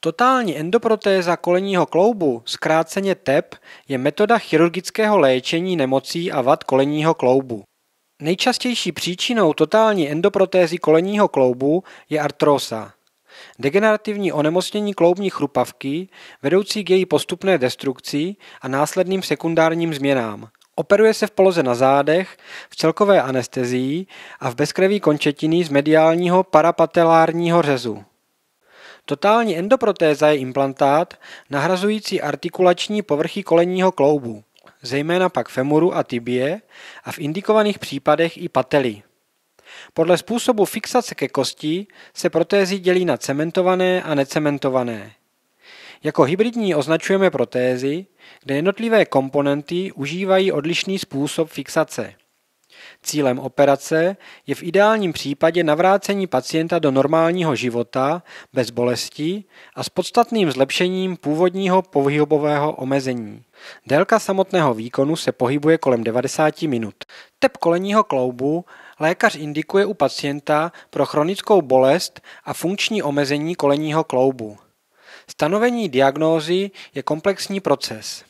Totální endoprotéza kolenního kloubu, zkráceně TEP, je metoda chirurgického léčení nemocí a vad kolenního kloubu. Nejčastější příčinou totální endoprotézy kolenního kloubu je artróza. Degenerativní onemocnění kloubní chrupavky, vedoucí k její postupné destrukci a následným sekundárním změnám. Operuje se v poloze na zádech, v celkové anestezii a v bezkrví končetiny z mediálního parapatelárního řezu. Totální endoprotéza je implantát nahrazující artikulační povrchy kolenního kloubu, zejména pak femuru a tibie a v indikovaných případech i pately. Podle způsobu fixace ke kosti se protézy dělí na cementované a necementované. Jako hybridní označujeme protézy, kde jednotlivé komponenty užívají odlišný způsob fixace. Cílem operace je v ideálním případě navrácení pacienta do normálního života bez bolesti a s podstatným zlepšením původního pohybového omezení. Délka samotného výkonu se pohybuje kolem 90 minut. TEP kolenního kloubu lékař indikuje u pacienta pro chronickou bolest a funkční omezení kolenního kloubu. Stanovení diagnózy je komplexní proces.